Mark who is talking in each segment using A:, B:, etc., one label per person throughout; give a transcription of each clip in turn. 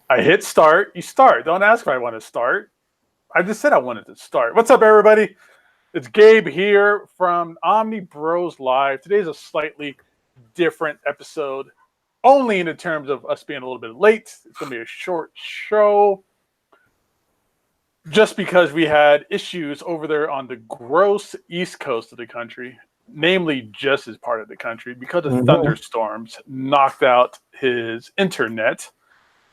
A: I hit start. You start. Don't ask if I want to start. I just said I wanted to start. What's up, everybody? It's Gabe here from Omnibroslive. Today's a slightly different episode, only in the terms of us being a little bit late. It's going to be a short show, just because we had issues over there on the gross east coast of the country, namely just as part of the country, because of thunderstorms knocked out his internet.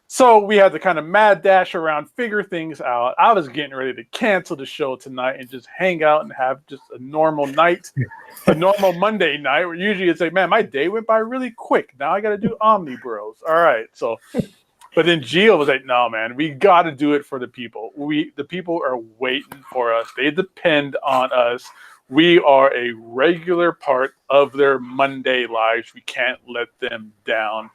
A: So we had to kind of mad dash around, figure things out. I was getting ready to cancel the show tonight and just hang out and have just a normal night, a normal Monday night, where usually it's like, man, my day went by really quick. Now I got to do Omnibros. All right. So, but then Gio was like, no, man, we got to do it for the people. The people are waiting for us. They depend on us. We are a regular part of their Monday lives. We can't let them down.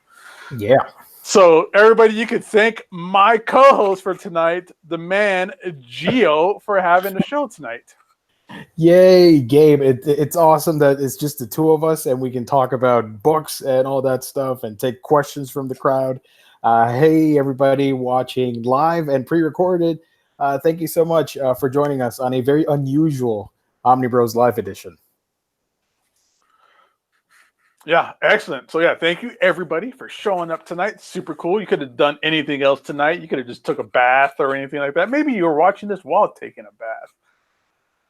B: Yeah.
A: So everybody, you could thank my co-host for tonight, the man Gio, for having the show tonight.
B: Yay, Gabe. It's awesome that it's just the two of us and we can talk about books and all that stuff and take questions from the crowd. Hey, everybody watching live and pre-recorded. Thank you so much for joining us on a very unusual Omnibros Live edition.
A: Yeah, excellent. So yeah, thank you everybody for showing up tonight. Super cool. You could have done anything else tonight. You could have just took a bath or anything like that. Maybe you were watching this while taking a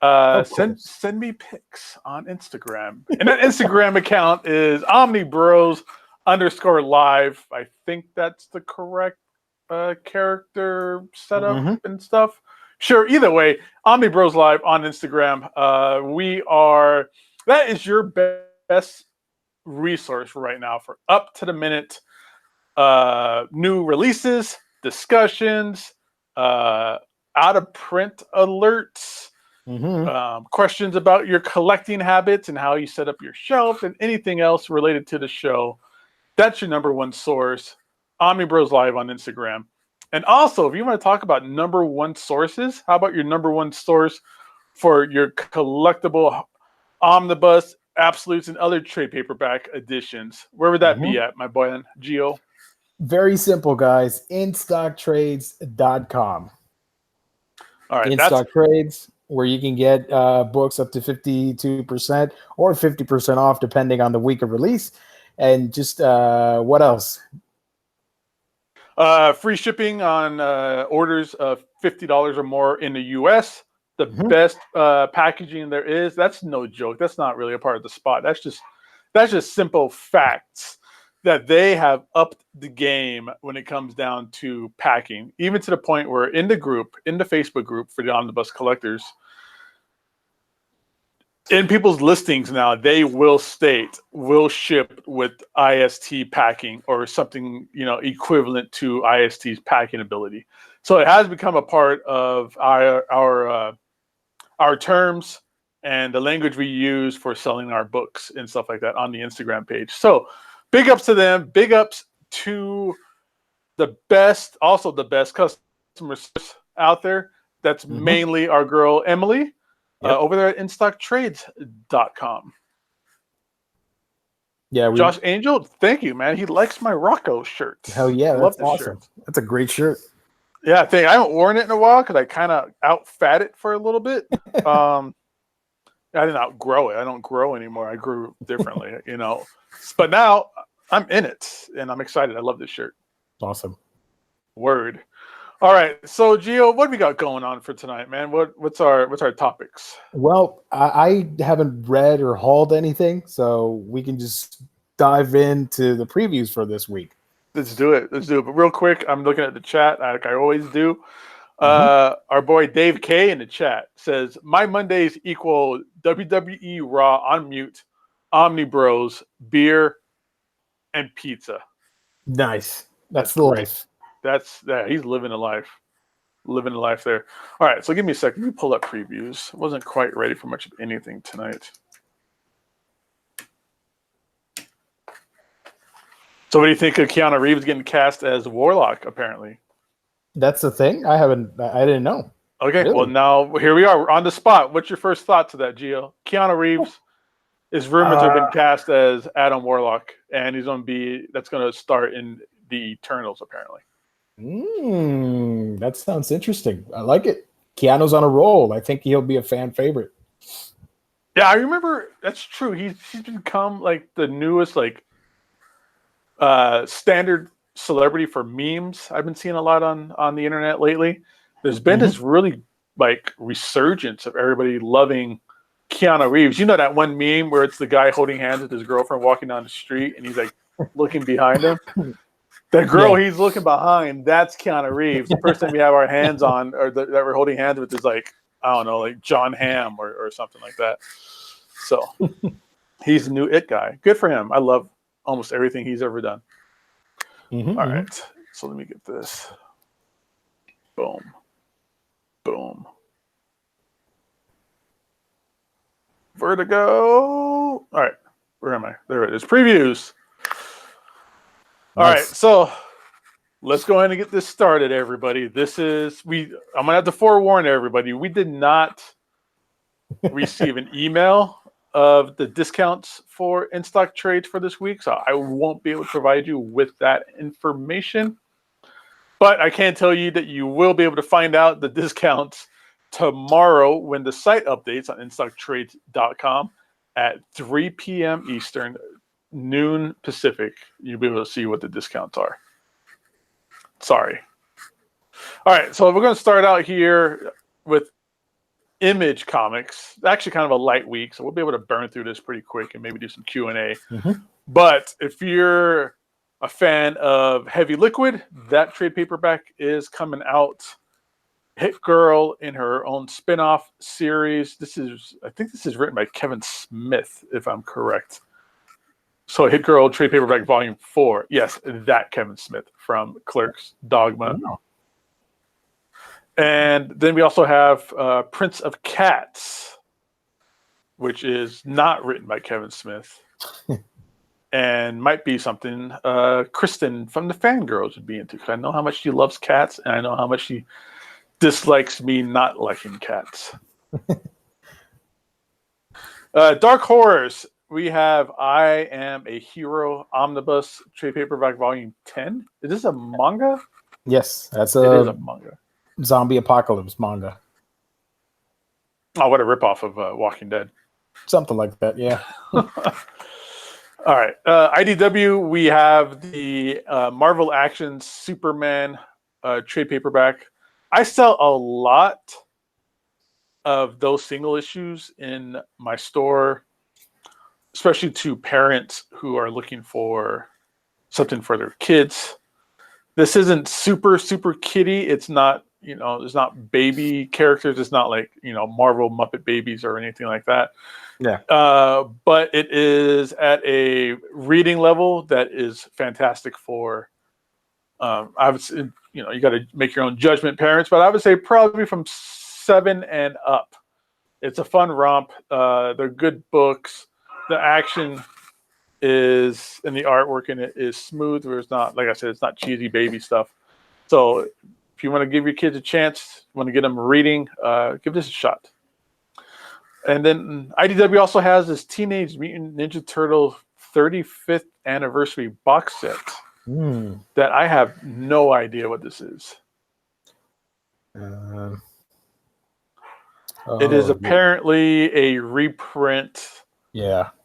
A: bath. Send me pics on Instagram. And that Instagram account is Omnibros_live. I think that's the correct character setup and stuff. Sure, either way, Omnibroslive on Instagram. That is your best resource right now for up to the minute new releases, discussions, out of print alerts, questions about your collecting habits and how you set up your shelf, and anything else related to the show. That's your number one source, Omnibroslive on Instagram. And also, if you want to talk about number one sources, how about your number one source for your collectible omnibus, absolutes, and other trade paperback editions? Where would that be at, my boy Gio?
B: Very simple, guys. InStockTrades.com.
A: All right,
B: InStock Trades, where you can get books up to 52% or 50% off, depending on the week of release. And just what else?
A: Free shipping on orders of $50 or more in the U.S. The best packaging there is. That's no joke. That's not really a part of the spot. That's just simple facts that they have upped the game when it comes down to packing, even to the point where in the Facebook group for the Omnibus Collectors, in people's listings now, they will ship with IST packing or something, equivalent to IST's packing ability. So it has become a part of our terms and the language we use for selling our books and stuff like that on the Instagram page. So big ups to them. Big ups to the best customer service out there. That's mainly our girl, Emily, over there at InStockTrades.com.
B: Yeah,
A: Josh Angel, thank you, man. He likes my Rocco shirt.
B: Hell yeah,
A: love
B: that's awesome.
A: Shirt.
B: That's a great shirt.
A: Yeah, I haven't worn it in a while because I kind of out-fat it for a little bit. I didn't outgrow it. I don't grow anymore. I grew differently, But now I'm in it, and I'm excited. I love this shirt.
B: Awesome.
A: Word. All right, so Gio, what do we got going on for tonight, man? What's our topics?
B: Well, I haven't read or hauled anything, so we can just dive into the previews for this week.
A: Let's do it. But real quick, I'm looking at the chat like I always do. Our boy Dave K in the chat says, "My Mondays equal WWE Raw on mute, Omnibros, beer, and pizza."
B: Nice. That's the life.
A: He's living a life. Living a life there. All right, so give me a second. Let me pull up previews. Wasn't quite ready for much of anything tonight. So what do you think of Keanu Reeves getting cast as Warlock, apparently?
B: That's the thing? I didn't know.
A: Okay,
B: really?
A: Well, now here we are. We're on the spot. What's your first thought to that, Gio? Keanu Reeves is rumored to have been cast as Adam Warlock, and that's going to start in the Eternals, apparently.
B: That sounds interesting. I like it. Keanu's on a roll. I think he'll be a fan favorite.
A: Yeah, I remember. That's true. He's become like the newest standard celebrity for memes. I've been seeing a lot on the internet lately. There's been this really like resurgence of everybody loving Keanu Reeves. You know that one meme where it's the guy holding hands with his girlfriend walking down the street and he's like looking behind him. The girl he's looking behind, that's Keanu Reeves. The person we have our hands on or that we're holding hands with is like, I don't know, like John Hamm or something like that. So he's the new it guy. Good for him. I love almost everything he's ever done. All right. So let me get this. Boom. Boom. Vertigo. All right. Where am I? There it is. Previews. All right. So let's go ahead and get this started, everybody. I'm gonna have to forewarn everybody. We did not receive an email of the discounts for in-stock trades for this week, so I won't be able to provide you with that information. But I can tell you that you will be able to find out the discounts tomorrow when the site updates on instocktrades.com at 3 p.m. Eastern, noon Pacific. You'll be able to see what the discounts are. Sorry. All right, so we're going to start out here with Image Comics. Actually kind of a light week, so we'll be able to burn through this pretty quick and maybe do some Q&A. But if you're a fan of Heavy Liquid, that trade paperback is coming out. Hit Girl in her own spin-off series. I think this is written by Kevin Smith, if I'm correct. So Hit Girl trade paperback volume 4. Yes, that Kevin Smith from Clerks, Dogma. And then we also have Prince of Cats, which is not written by Kevin Smith. And might be something Kristan from the Fangirlz would be into. Because I know how much she loves cats, and I know how much she dislikes me not liking cats. Dark Horrors. We have I Am a Hero Omnibus trade paperback volume 10. Is this a manga?
B: Yes, it is
A: a manga.
B: Zombie apocalypse manga.
A: Oh, what a ripoff of Walking Dead.
B: Something like that, yeah.
A: All right. IDW, we have the Marvel Actions Superman trade paperback. I sell a lot of those single issues in my store, especially to parents who are looking for something for their kids. This isn't super kiddie. It's not, it's not baby characters. It's not like, Marvel Muppet Babies or anything like that.
B: Yeah.
A: But it is at a reading level that is fantastic for, obviously, you got to make your own judgment, parents, but I would say probably from 7 and up. It's a fun romp. They're good books. The action is, and the artwork in it is smooth. Where it's not, like I said, it's not cheesy baby stuff. So if you want to give your kids a chance, want to get them reading, give this a shot. And then IDW also has this Teenage Mutant Ninja Turtle 35th anniversary box set that I have no idea what this is. It is apparently a reprint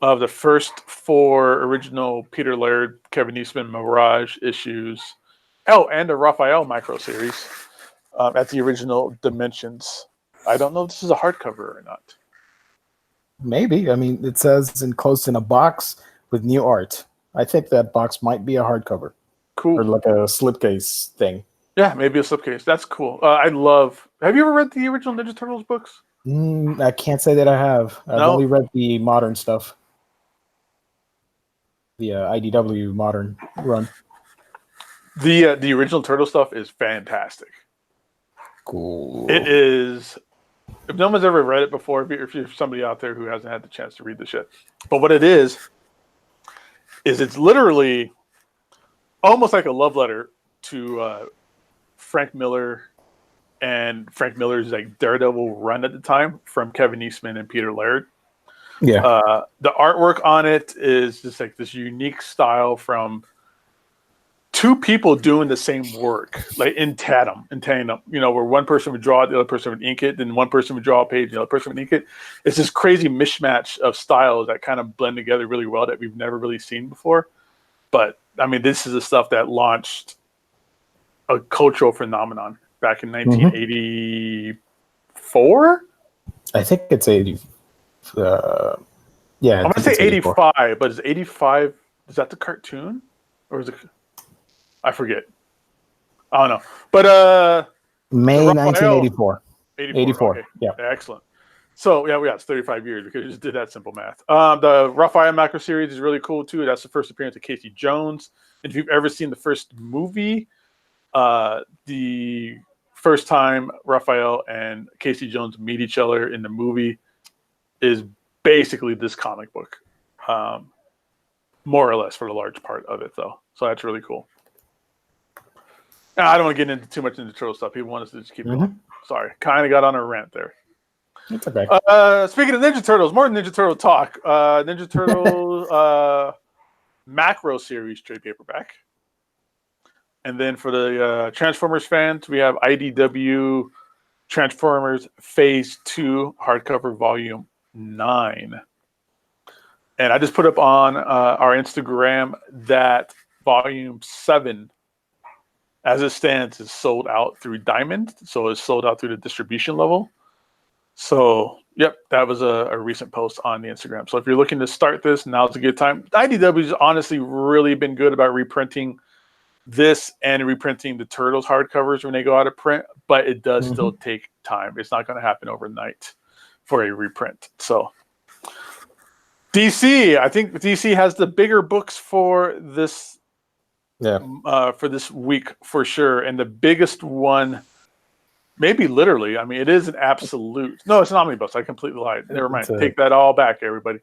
A: of the first 4 original Peter Laird, Kevin Eastman, Mirage issues. Oh, and a Raphael micro series at the original dimensions. I don't know if this is a hardcover or not.
B: Maybe. I mean, it says enclosed in a box with new art. I think that box might be a hardcover.
A: Cool.
B: Or like a slipcase thing.
A: Yeah, maybe a slipcase. That's cool. Have you ever read the original Ninja Turtles books?
B: I can't say that I have. I've only read the modern stuff. The IDW modern run.
A: The original Turtle stuff is fantastic.
B: Cool.
A: It is. If no one's ever read it before, if you're somebody out there who hasn't had the chance to read the shit, but what it is it's literally almost like a love letter to Frank Miller and Frank Miller's like Daredevil run at the time from Kevin Eastman and Peter Laird. Yeah. The artwork on it is just like this unique style from two people doing the same work, like in tandem, where one person would draw it, the other person would ink it, then one person would draw a page, the other person would ink it. It's this crazy mishmash of styles that kind of blend together really well that we've never really seen before. But I mean, this is the stuff that launched a cultural phenomenon back in 1984.
B: I think it's 80. Yeah,
A: I'm gonna say 85, but is 85? Is that the cartoon, or is it? I forget. I don't know. But
B: May 1984. 84.
A: Okay.
B: Yeah.
A: Excellent. So yeah, it's 35 years because you just did that simple math. The Raphael macro series is really cool too. That's the first appearance of Casey Jones. And if you've ever seen the first movie, the first time Raphael and Casey Jones meet each other in the movie is basically this comic book, more or less for the large part of it, though. So that's really cool. Now, I don't want to get into too much into Turtle stuff. People want us to just keep going. Sorry, kind of got on a rant there.
B: It's okay.
A: Speaking of Ninja Turtles, more Ninja Turtle talk. Ninja Turtles macro series trade paperback. And then for the Transformers fans, we have IDW Transformers Phase 2 hardcover volume 9. And I just put up on our Instagram that volume 7, as it stands, is sold out through Diamond. So it's sold out through the distribution level. So, yep, that was a recent post on the Instagram. So if you're looking to start this, now's a good time. IDW's honestly really been good about reprinting this and reprinting the Turtles hardcovers when they go out of print, but it does still take time. It's not going to happen overnight for a reprint. So DC, I think DC has the bigger books for this week for sure. And the biggest one, maybe literally, I mean, it is an absolute. No, it's an omnibus. I completely lied. Never mind. Take that all back, everybody.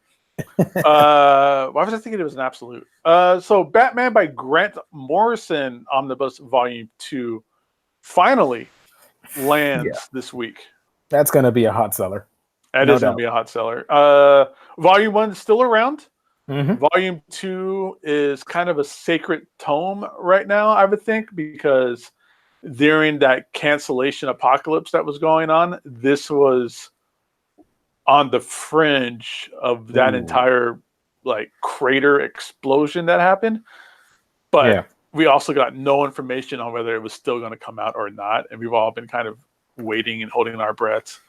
A: Why was I thinking it was an absolute? So Batman by Grant Morrison Omnibus Volume 2 finally lands this week.
B: That's going to be a hot seller.
A: That is going to be a hot seller. Volume 1 is still around. Volume 2 is kind of a sacred tome right now, I would think, because during that cancellation apocalypse that was going on, this was on the fringe of that entire crater explosion that happened. But we also got no information on whether it was still going to come out or not. And we've all been kind of waiting and holding our breaths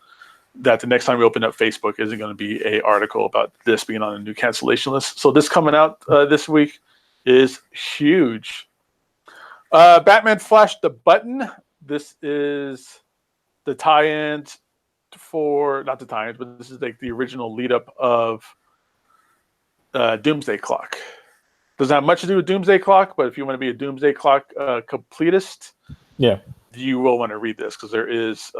A: that the next time we open up Facebook isn't going to be a article about this being on a new cancellation list. So this coming out this week is huge. Batman Flash the Button. This is the tie-ins for, not the tie-ins, but this is like the original lead-up of Doomsday Clock. Doesn't have much to do with Doomsday Clock, but if you want to be a Doomsday Clock completist, you will want to read this because there is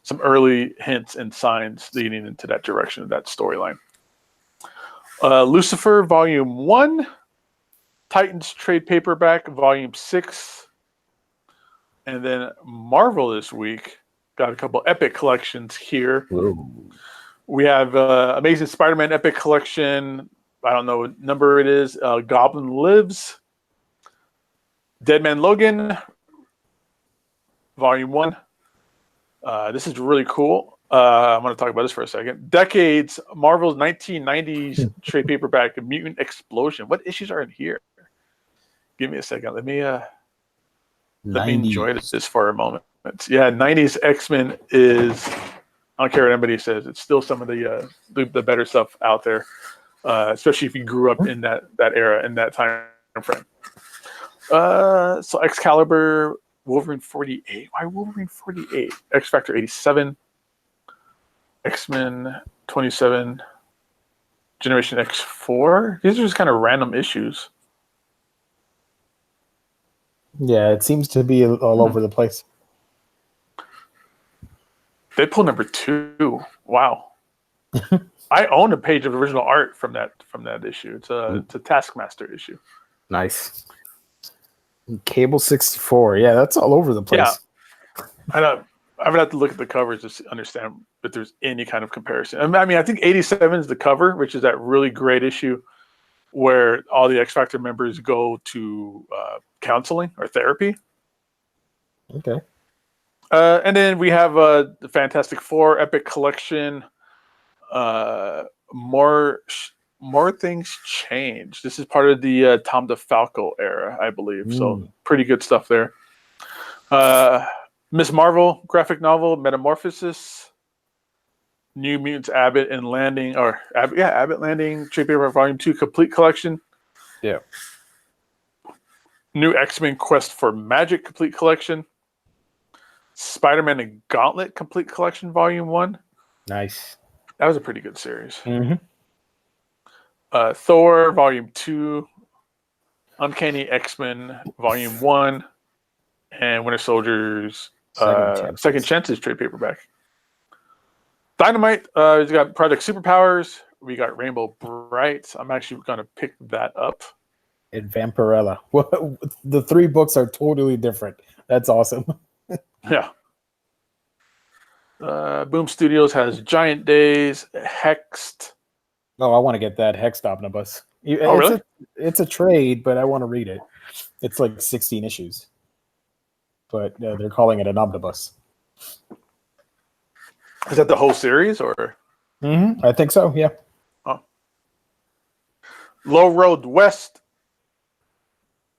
A: some early hints and signs leading into that direction of that storyline. Lucifer Volume 1, Titans Trade Paperback Volume 6, and then Marvel this week. Got a couple epic collections here.
B: Ooh.
A: We have Amazing Spider-Man Epic Collection. I don't know what number it is. Goblin Lives. Dead Man Logan, Volume 1. This is really cool. I'm going to talk about this for a second. Decades, Marvel's 1990s trade paperback, Mutant Explosion. What issues are in here? Give me a second. Let me enjoy this for a moment. Yeah, 90s X-Men is, I don't care what anybody says, it's still some of the better stuff out there, especially if you grew up in that era, in that time frame. So Excalibur, Wolverine 48. Why Wolverine 48? X-Factor 87. X-Men 27. Generation X4. These are just kind of random issues.
B: Yeah, it seems to be all over the place.
A: Deadpool number 2. Wow. I own a page of original art from that issue. It's a Taskmaster issue.
B: Nice. Cable 64. Yeah, that's all over the place.
A: Yeah. I would have to look at the covers to understand if there's any kind of comparison. I mean, I think 87 is the cover, which is that really great issue where all the X Factor members go to counseling or therapy.
B: Okay.
A: And then we have the Fantastic Four Epic Collection. More things change. This is part of the Tom DeFalco era, I believe. So pretty good stuff there. Miss Marvel graphic novel Metamorphosis. New Mutants Abbott and Landing, or Abbott Landing, trade paper volume 2 complete collection.
B: Yeah.
A: New X-Men Quest for Magic complete collection. Spider-Man and Gauntlet complete collection volume 1.
B: Nice.
A: That was a pretty good series.
B: Mm-hmm.
A: Thor volume 2. Uncanny X-Men volume 1. And Winter Soldiers Second Chances trade paperback. Dynamite, he's got Project Superpowers. We got Rainbow Bright. I'm actually going to pick that up.
B: And Vampirella. Well, the 3 books are totally different. That's awesome.
A: Yeah. Boom Studios has Giant Days, Hexed.
B: Oh, I want to get that Hexed Omnibus.
A: Really?
B: It's a trade, but I want to read it. It's like 16 issues. But they're calling it an omnibus.
A: Is that the whole series, or?
B: Mm-hmm. I think so, yeah.
A: Oh. Low Road West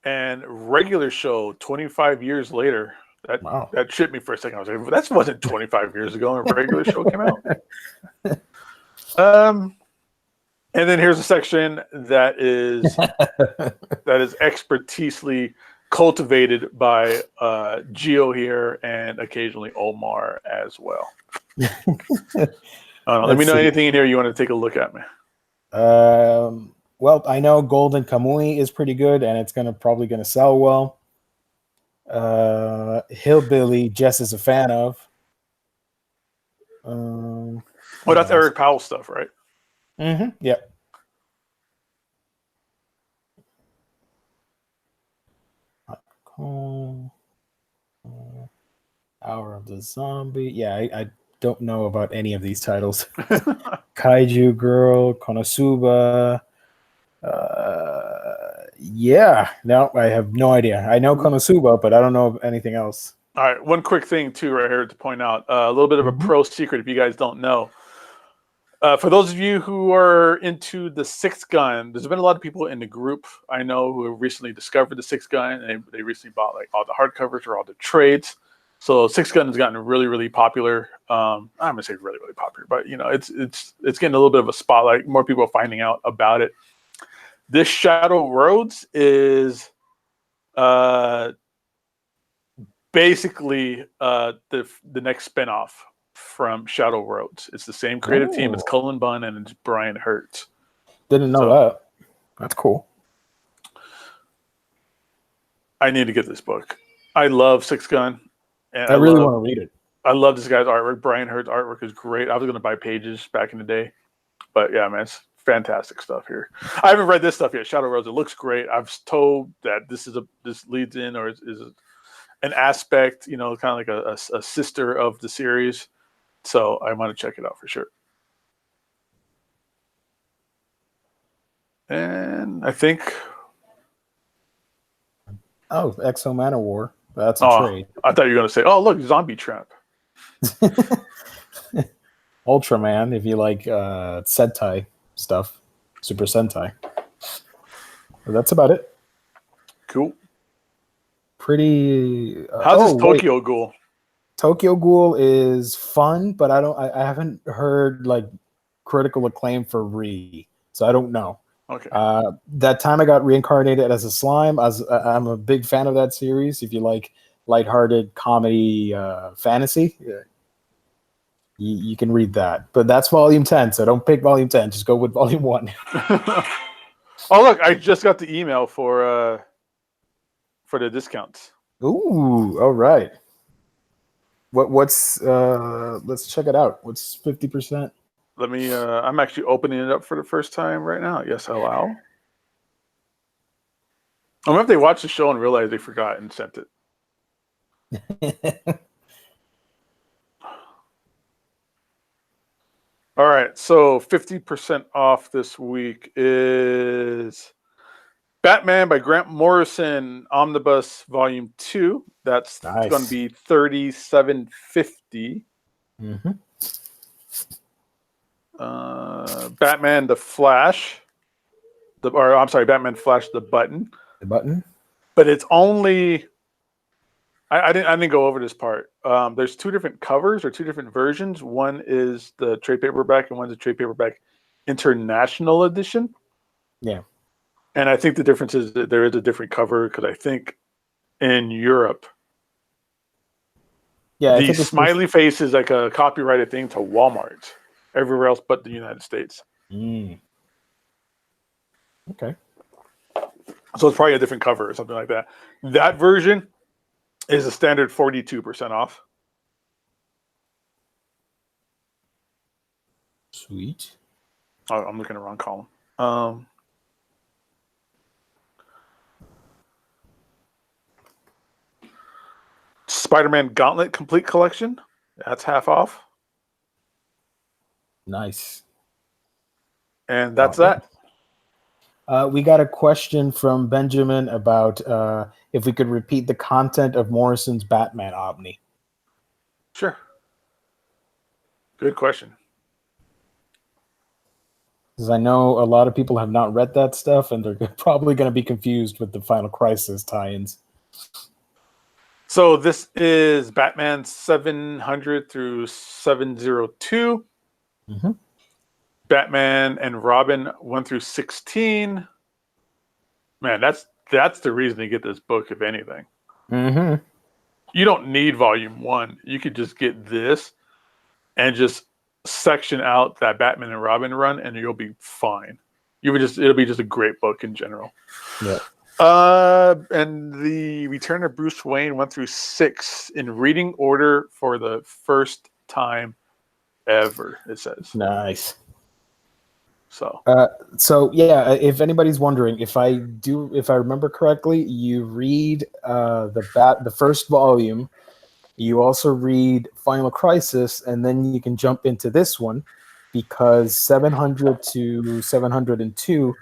A: and Regular Show 25 years later. That tripped me for a second. I was like, that wasn't 25 years ago when Regular Show came out. And then here's a section that is expertisely cultivated by Gio here and occasionally Omar as well. Let me know anything in here you want to take a look at, man.
B: Well, I know Golden Kamui is pretty good, and it's probably gonna sell well. Hillbilly, Jess is a fan of.
A: Well, that's Eric Powell stuff, right?
B: Mm-hmm. Yep. Hour of the Zombie. Yeah, I don't know about any of these titles. Kaiju Girl, Konosuba. Yeah, no, I have no idea. I know Konosuba, but I don't know of anything else.
A: All right, one quick thing too right here to point out. A little bit of a pro secret if you guys don't know. For those of you who are into the Six Gun, there's been a lot of people in the group I know who have recently discovered the Six Gun, and they recently bought like all the hardcovers or all the trades. So Six Gun has gotten really, really popular. I'm gonna say really, really popular, but you know, it's getting a little bit of a spotlight. More people are finding out about it. This Shadow Roads is basically the next spinoff from Shadow Roads. It's the same creative team. It's Cullen Bunn and it's Brian Hertz.
B: Didn't know that. That's cool.
A: I need to get this book. I love Six Gun. And
B: I really want to read it.
A: I love this guy's artwork. Brian Hertz artwork is great. I was going to buy Pages back in the day. But yeah, man, it's fantastic stuff here. I haven't read this stuff yet, Shadow Roads. It looks great. I've told that this leads in or is an aspect, you know, kind of like a sister of the series. So I want to check it out for sure. And I think...
B: Oh, Exo Manowar. That's a trade.
A: I thought you were going to say, oh, look, Zombie Trap.
B: Ultraman, if you like Sentai stuff. Super Sentai. But that's about it.
A: Cool.
B: Pretty...
A: How's this Tokyo Ghoul?
B: Tokyo Ghoul is fun, but I haven't heard like critical acclaim for Re, so I don't know.
A: Okay.
B: That time I got reincarnated as a slime. I'm a big fan of that series. If you like lighthearted comedy fantasy, you can read that. But that's volume 10, so don't pick volume 10. Just go with volume 1.
A: Oh, look, I just got the email for the discounts.
B: Ooh, all right. What's let's check it out. What's 50%?
A: Let me I'm actually opening it up for the first time right now. Yes, allow. I wonder if they watched the show and realized they forgot and sent it. All right, so 50% off this week is Batman by Grant Morrison, Omnibus Volume 2. That's
B: Nice.
A: going to be $37.50.
B: Mm-hmm.
A: Batman the Flash, Batman Flash the Button.
B: The button.
A: But it's only I didn't go over this part. There's two different covers or two different versions. One is the trade paperback and one's a trade paperback international edition.
B: Yeah.
A: And I think the difference is that there is a different cover because I think in Europe, the smiley face is like a copyrighted thing to Walmart. Everywhere else but the United States.
B: Mm. Okay.
A: So it's probably a different cover or something like that. That version is a standard 42% off.
B: Sweet.
A: Oh, I'm looking at the wrong column. Spider-Man Gauntlet Complete Collection. That's half off.
B: Nice.
A: And that's that.
B: We got a question from Benjamin about if we could repeat the content of Morrison's Batman Omni.
A: Sure. Good question.
B: Because I know a lot of people have not read that stuff, and they're probably going to be confused with the Final Crisis tie-ins.
A: So this is Batman 700 through 702.
B: Mm-hmm.
A: Batman and Robin 1 through 16. Man, that's the reason to get this book, if anything.
B: Mm-hmm.
A: You don't need volume 1. You could just get this and just section out that Batman and Robin run, and you'll be fine. It'll be just a great book in general.
B: Yeah.
A: And the Return of Bruce Wayne 1 through 6 in reading order for the first time ever, it says.
B: Nice.
A: So
B: yeah, if anybody's wondering, if I remember correctly, you read the first volume, you also read Final Crisis, and then you can jump into this one because 700 to 702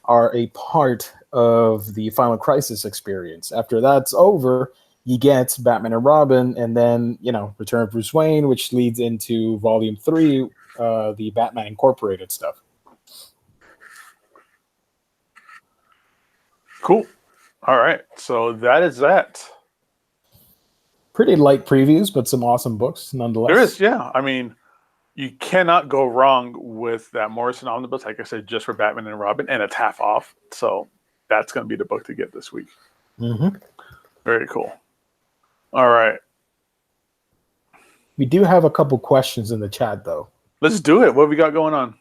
B: are a part of the Final Crisis experience. After that's over, you get Batman and Robin, and then Return of Bruce Wayne, which leads into Volume 3, the Batman Incorporated stuff.
A: Cool. All right. So that is that.
B: Pretty light previews, but some awesome books nonetheless.
A: There is, yeah. I mean, you cannot go wrong with that Morrison Omnibus, like I said, just for Batman and Robin, and it's half off. So that's going to be the book to get this week.
B: Mm-hmm.
A: Very cool. All right.
B: We do have a couple questions in the chat, though.
A: Let's do it. What have we got going on?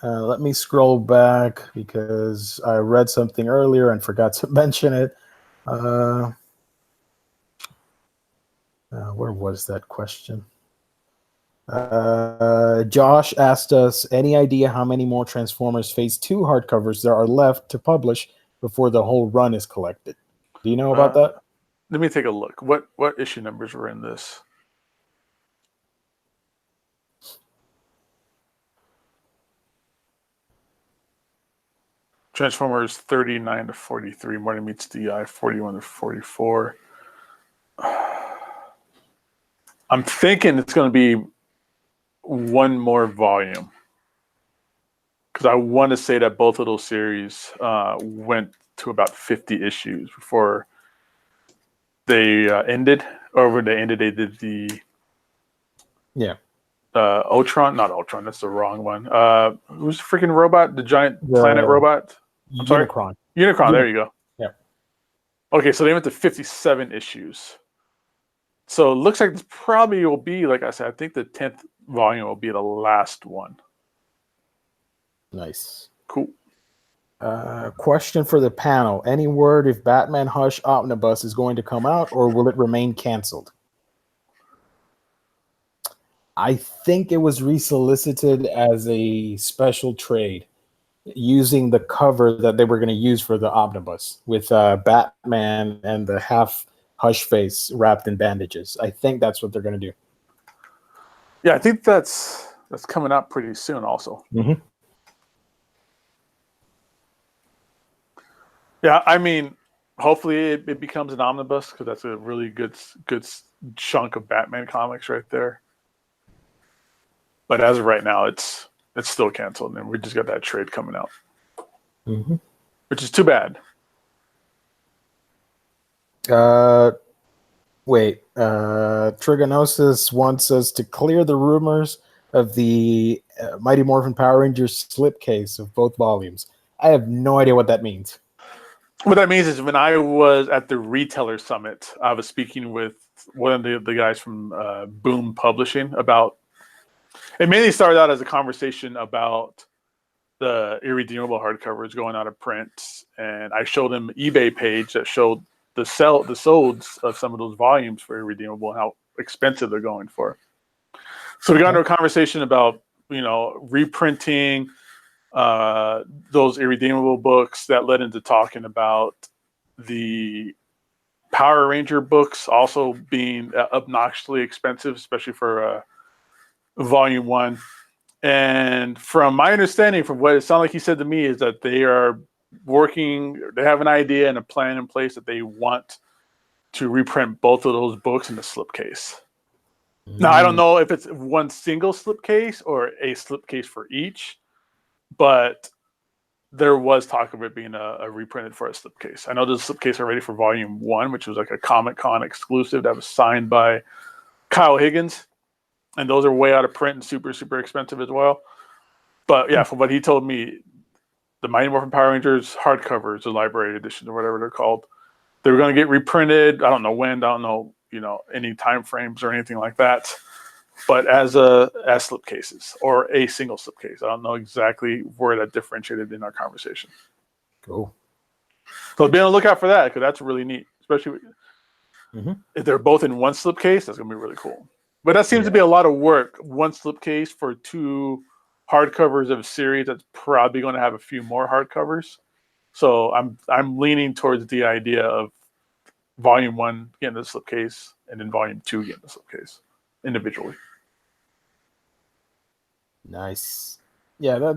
B: Let me scroll back because I read something earlier and forgot to mention it. Where was that question? Josh asked us, any idea how many more Transformers Phase 2 hardcovers there are left to publish before the whole run is collected? Do you know about that?
A: Let me take a look. What issue numbers were in this? Transformers 39 to 43, Morning Meets DI 41 to 44. I'm thinking it's going to be one more volume because I want to say that both of those series went to about 50 issues before they ended. Or when they ended, they did the Ultron, not Ultron. That's the wrong one. Who's the freaking robot? The giant planet robot. I'm sorry. Unicron. There you go.
B: Yeah.
A: Okay, so they went to 57 issues. So it looks like this probably will be, like I said, I think the 10th volume will be the last one.
B: Nice.
A: Cool.
B: Question for the panel. Any word if Batman Hush Omnibus is going to come out, or will it remain canceled? I think it was resolicited as a special trade using the cover that they were going to use for the Omnibus with Batman and the half Hush face wrapped in bandages. I think that's what they're going to do.
A: Yeah, I think that's That's coming out pretty soon, also.
B: Mm-hmm.
A: Yeah, I mean, hopefully it becomes an omnibus because that's a really good chunk of Batman comics right there. But as of right now, it's still canceled, and we just got that trade coming out, which is too bad.
B: Trigonosis wants us to clear the rumors of the Mighty Morphin Power Rangers slipcase of both volumes. I have no idea what that means.
A: What that means is when I was at the retailer summit, I was speaking with one of the guys from Boom Publishing about. It mainly started out as a conversation about the irredeemable hardcovers going out of print, and I showed him an eBay page that showed the solds of some of those volumes for irredeemable and how expensive they're going for. So we got into a conversation about reprinting those irredeemable books that led into talking about the Power Ranger books also being obnoxiously expensive, especially for volume 1. And from my understanding, from what it sounded like he said to me, is that they are working, they have an idea and a plan in place that they want to reprint both of those books in the slipcase. Now, I don't know if it's one single slipcase or a slipcase for each, but there was talk of it being a reprinted for a slipcase. I know there's a slipcase already for volume 1, which was like a Comic-Con exclusive that was signed by Kyle Higgins. And those are way out of print and super, super expensive as well. But yeah, from what he told me, the Mighty Morphin Power Rangers hardcovers, the library edition or whatever they're called, they were going to get reprinted. I don't know when, I don't know, any time frames or anything like that. But as slipcases or a single slipcase. I don't know exactly where that differentiated in our conversation.
B: Cool.
A: So be on the lookout for that, because that's really neat. Especially if they're both in one slipcase, that's going to be really cool. But that seems to be a lot of work. One slipcase for 2 hardcovers of a series that's probably going to have a few more hardcovers. So I'm leaning towards the idea of volume 1 getting the slipcase and then volume 2 getting the slipcase individually.
B: Nice. Yeah,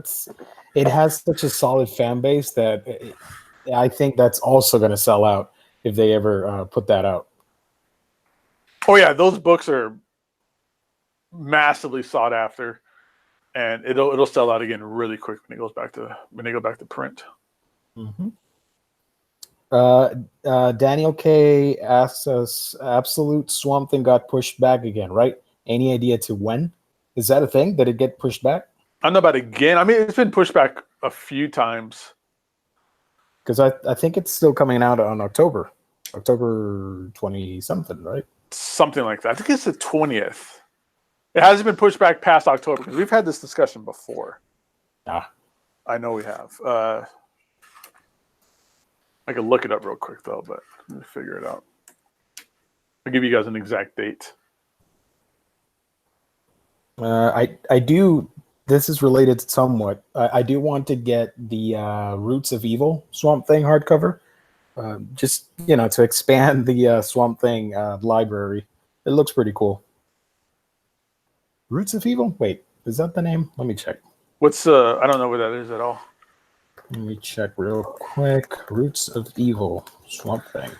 B: it has such a solid fan base that I think that's also going to sell out if they ever put that out.
A: Oh yeah, those books are massively sought after, and it'll sell out again really quick when they go back to print.
B: Daniel K asks us, Absolute Swamp Thing got pushed back again, right? Any idea to when? Is that a thing? Did it get pushed back?
A: I don't know about again. I mean, it's been pushed back a few times.
B: Because I think it's still coming out on October 20-something, right?
A: Something like that. I think it's the 20th. It hasn't been pushed back past October because we've had this discussion before. I know we have. I could look it up real quick though, but let me figure it out. I'll give you guys an exact date.
B: I do. This is related somewhat. I do want to get the Roots of Evil Swamp Thing hardcover, just to expand the Swamp Thing library. It looks pretty cool. Roots of Evil? Wait, is that the name? Let me check.
A: What's I don't know what that is at all.
B: Let me check real quick. Roots of Evil Swamp Thing.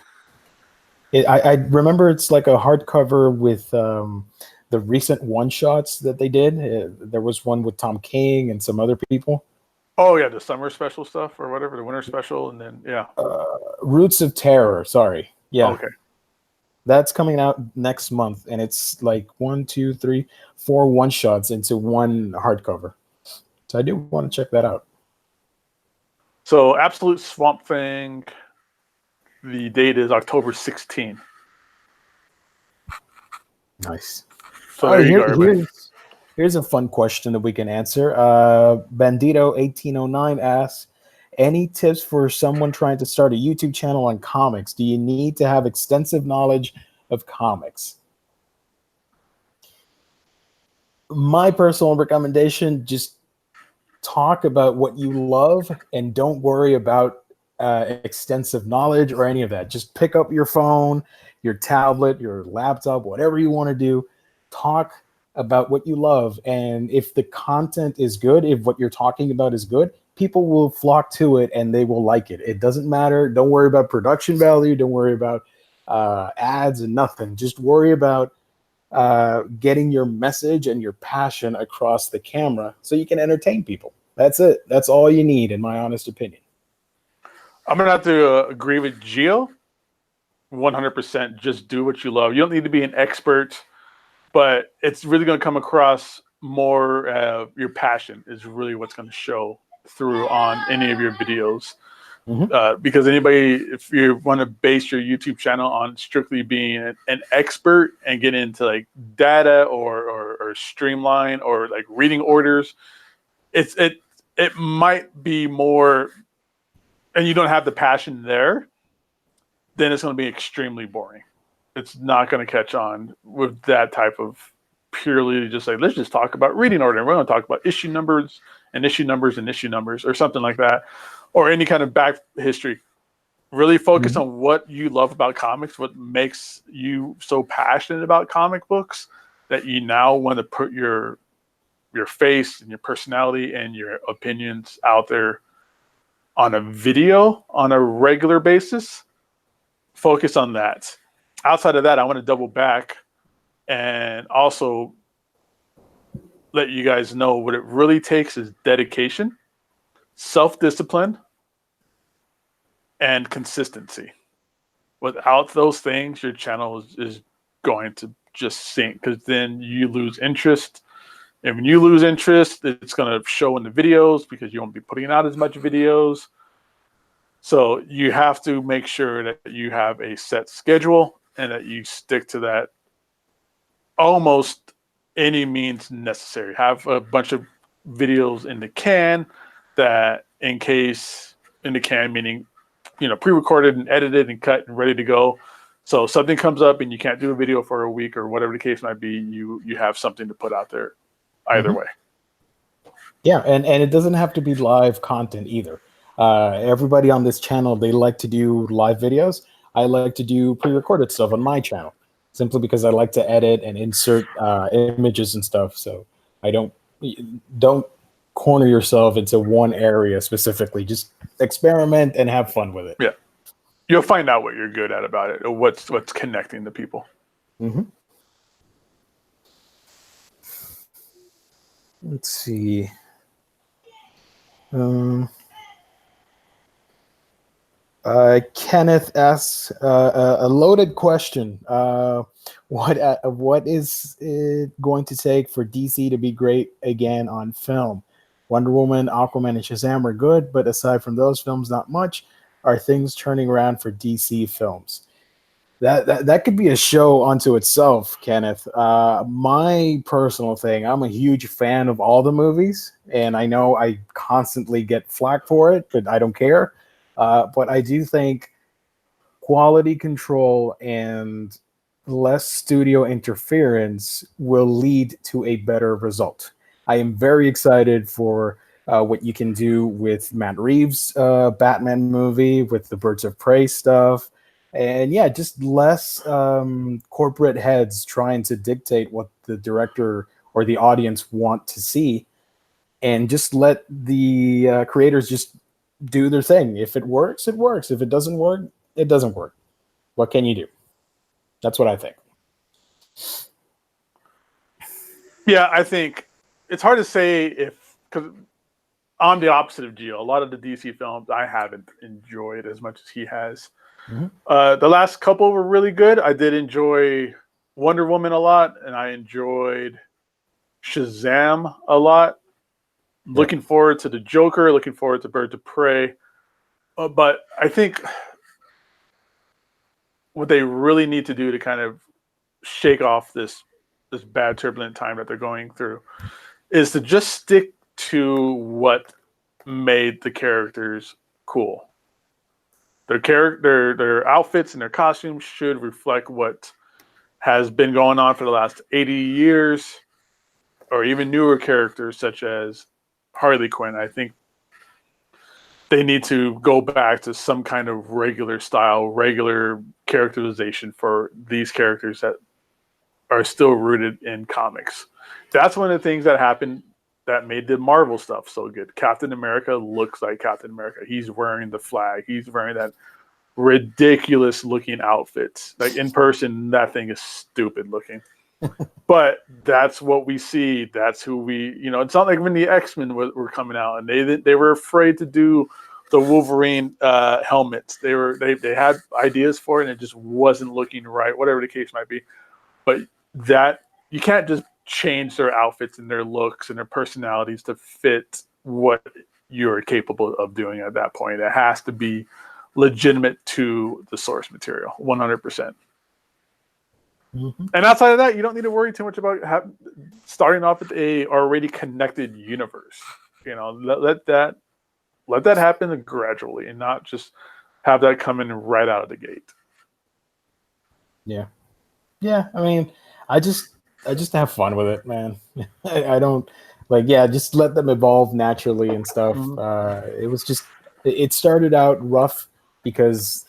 B: I remember it's like a hardcover with the recent one-shots that they did. There was one with Tom King and some other people.
A: Oh, yeah, the summer special stuff or whatever, the winter special, and then, yeah.
B: Roots of Terror, sorry. Yeah.
A: Okay.
B: That's coming out next month, and it's like 1, 2, 3, 4 one-shots into one hardcover. So I do want to check that out.
A: So Absolute Swamp Thing, the date is October 16th.
B: Nice.
A: So there you go, everybody.
B: Here's a fun question that we can answer. Bandito1809 asks, any tips for someone trying to start a YouTube channel on comics? Do you need to have extensive knowledge of comics? My personal recommendation, just talk about what you love and don't worry about extensive knowledge or any of that. Just pick up your phone, your tablet, your laptop, whatever you want to do. Talk about what you love. And if the content is good, if what you're talking about is good, people will flock to it and they will like it. It doesn't matter. Don't worry about production value. Don't worry about ads and nothing. Just worry about getting your message and your passion across the camera so you can entertain people. That's it. That's all you need, in my honest opinion.
A: I'm going to have to agree with Gio 100%. Just do what you love. You don't need to be an expert, but it's really going to come across more. Your passion is really what's going to show through on any of your videos. Because if you want to base your YouTube channel on strictly being an expert and get into like data or streamline or like reading orders, it might be more, and you don't have the passion there, then it's going to be extremely boring. It's not going to catch on with that type of purely just like, let's just talk about reading order. And we're going to talk about issue numbers and issue numbers and issue numbers or something like that, or any kind of back history. Really focus on what you love about comics, what makes you so passionate about comic books that you now want to put your face and your personality and your opinions out there on a video on a regular basis. Focus on that. Outside of that, I want to double back and also let you guys know what it really takes is dedication, self-discipline, and consistency. Without those things, your channel is going to just sink, because then you lose interest. And when you lose interest, it's going to show in the videos because you won't be putting out as much videos. So you have to make sure that you have a set schedule and that you stick to that almost any means necessary. Have a bunch of videos in the can that in the can meaning, pre-recorded and edited and cut and ready to go. So if something comes up and you can't do a video for a week or whatever the case might be, you have something to put out there either way.
B: Yeah, and it doesn't have to be live content either. Everybody on this channel, they like to do live videos. I like to do pre-recorded stuff on my channel, simply because I like to edit and insert images and stuff. So I don't corner yourself into one area specifically. Just experiment and have fun with it.
A: Yeah, you'll find out what you're good at about it, or what's connecting the people.
B: Let's see. Kenneth asks a loaded question. What is it going to take for DC to be great again on film? Wonder Woman, Aquaman, and Shazam are good, but aside from those films, not much. Are things turning around for DC films? That could be a show unto itself, Kenneth. My personal thing, I'm a huge fan of all the movies, and I know I constantly get flack for it, but I don't care. But I do think quality control and less studio interference will lead to a better result. I am very excited for what you can do with Matt Reeves' Batman movie, with the Birds of Prey stuff. And yeah, just less corporate heads trying to dictate what the director or the audience want to see, and just let the creators just do their thing. If it works, it works. If it doesn't work, it doesn't work. What can you do? That's what I think.
A: Yeah, I think it's hard to say because I'm the opposite of Gio. A lot of the DC films I haven't enjoyed as much as he has. The last couple were really good. I did enjoy Wonder Woman a lot, and I enjoyed Shazam a lot. Looking forward to the Joker, looking forward to Birds of Prey. But I think what they really need to do to kind of shake off this bad turbulent time that they're going through is to just stick to what made the characters cool. Their outfits and their costumes should reflect what has been going on for the last 80 years, or even newer characters such as Harley Quinn. I think they need to go back to some kind of regular style, regular characterization for these characters that are still rooted in comics. That's one of the things that happened that made the Marvel stuff so good. Captain America looks like Captain America. He's wearing the flag. He's wearing that ridiculous looking outfit. Like in person, that thing is stupid looking. But that's what we see. That's who we, it's not like when the X-Men were coming out and they were afraid to do the Wolverine helmets. They had ideas for it and it just wasn't looking right, whatever the case might be. But that you can't just change their outfits and their looks and their personalities to fit what you're capable of doing at that point. It has to be legitimate to the source material, 100%. Mm-hmm. And outside of that, you don't need to worry too much about starting off with a already connected universe. Let that happen gradually, and not just have that come in right out of the gate.
B: Yeah. I mean, I just have fun with it, man. I don't just let them evolve naturally and stuff. Mm-hmm. It started out rough because.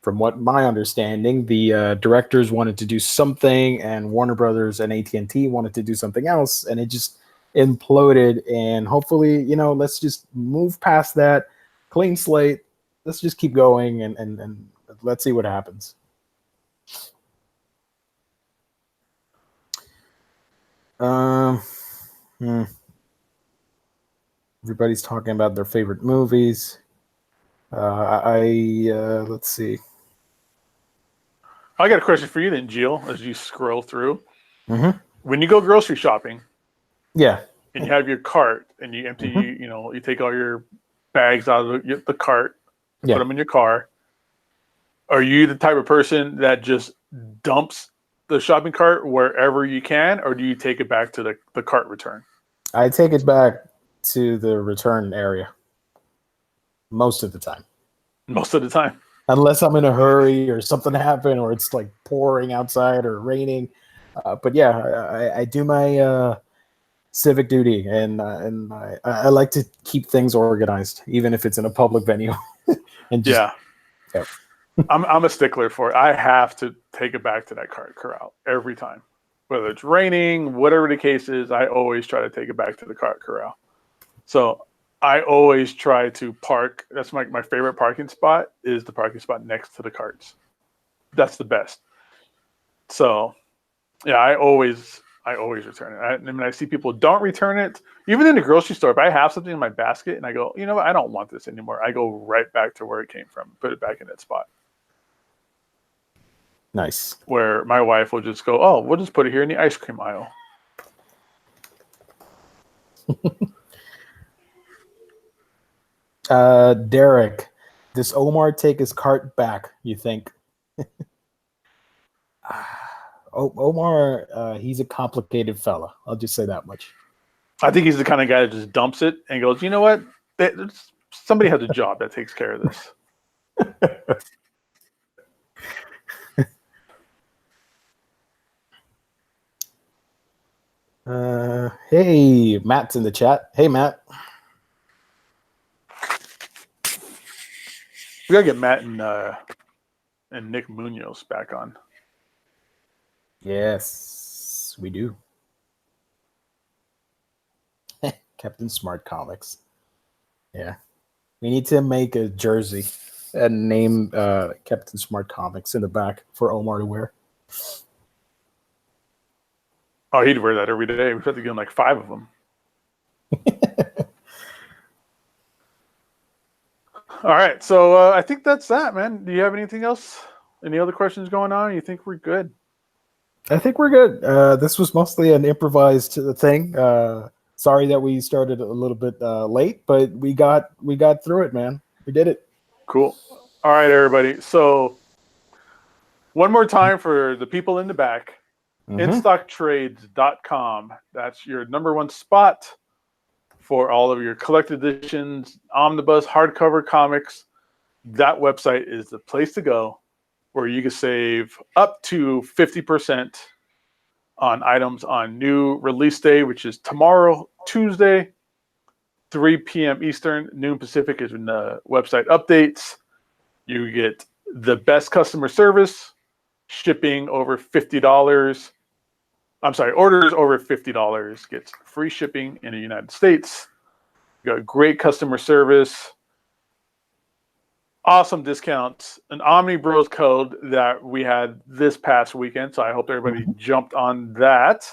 B: From what my understanding, the directors wanted to do something, and Warner Brothers and AT&T wanted to do something else, and it just imploded. And hopefully, let's just move past that, clean slate. Let's just keep going, and let's see what happens. Everybody's talking about their favorite movies. Let's see.
A: I got a question for you then, Jill, as you scroll through.
B: Mm-hmm.
A: When you go grocery shopping,
B: and
A: you have your cart and you empty, you take all your bags out of the cart, put them in your car. Are you the type of person that just dumps the shopping cart wherever you can, or do you take it back to the cart return?
B: I take it back to the return area. Most of the time. Unless I'm in a hurry or something happened or it's like pouring outside or raining. But yeah, I do my civic duty and I like to keep things organized, even if it's in a public venue. And just,
A: yeah. I'm a stickler for it. I have to take it back to that cart corral every time. Whether it's raining, whatever the case is, I always try to take it back to the cart corral. So I always try to park. That's my favorite parking spot is the parking spot next to the carts. That's the best. So, yeah, I always return it. I see people don't return it. Even in the grocery store, if I have something in my basket and I go, you know what, I don't want this anymore, I go right back to where it came from, put it back in that spot.
B: Nice.
A: Where my wife will just go, oh, we'll just put it here in the ice cream aisle.
B: Derek, does Omar take his cart back, you think? Omar, he's a complicated fella. I'll just say that much.
A: I think he's the kind of guy that just dumps it and goes, you know what? Somebody has a job that takes care of this.
B: Hey, Matt's in the chat. Hey, Matt.
A: We gotta get Matt and Nick Munoz back on.
B: Yes, we do. Captain Smart Comics. Yeah, we need to make a jersey and name Captain Smart Comics in the back for Omar to wear.
A: Oh, he'd wear that every day. We'd have to give him like 5 of them. All right, so I think that's that, man. Do you have anything else? Any other questions going on? You think we're good?
B: I think we're good. This was mostly an improvised thing. Sorry that we started a little bit late, but we got through it, man. We did it.
A: Cool. All right, everybody. So one more time for the people in the back. InStockTrades.com. That's your #1 spot for all of your collected editions, omnibus, hardcover comics. That website is the place to go where you can save up to 50% on items on new release day, which is tomorrow, Tuesday, 3 p.m. Eastern, noon Pacific is when the website updates. You get the best customer service, shipping over $50, I'm sorry, orders over $50 gets free shipping in the United States. You got great customer service, awesome discounts, an Omnibros code that we had this past weekend. So I hope everybody jumped on that.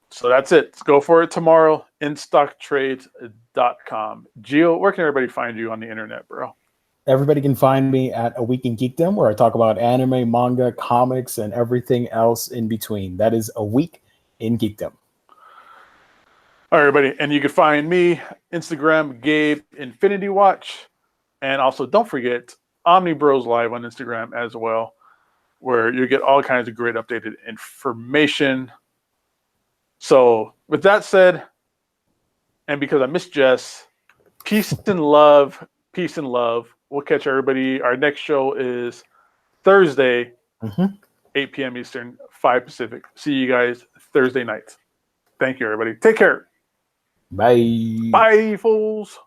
A: So that's it. Let's go for it tomorrow. InStockTrades.com. Gio, where can everybody find you on the internet, bro?
B: Everybody can find me at A Week in Geekdom, where I talk about anime, manga, comics, and everything else in between. That is A Week in Geekdom.
A: All right, everybody. And you can find me, Instagram, Gabe Infinity Watch. And also, don't forget, Omnibroslive on Instagram as well, where you get all kinds of great updated information. So with that said, and because I miss Jess, peace and love. Peace and love. We'll catch everybody. Our next show is Thursday, 8 p.m. Eastern, 5 Pacific. See you guys Thursday night. Thank you, everybody. Take care.
B: Bye.
A: Bye, fools.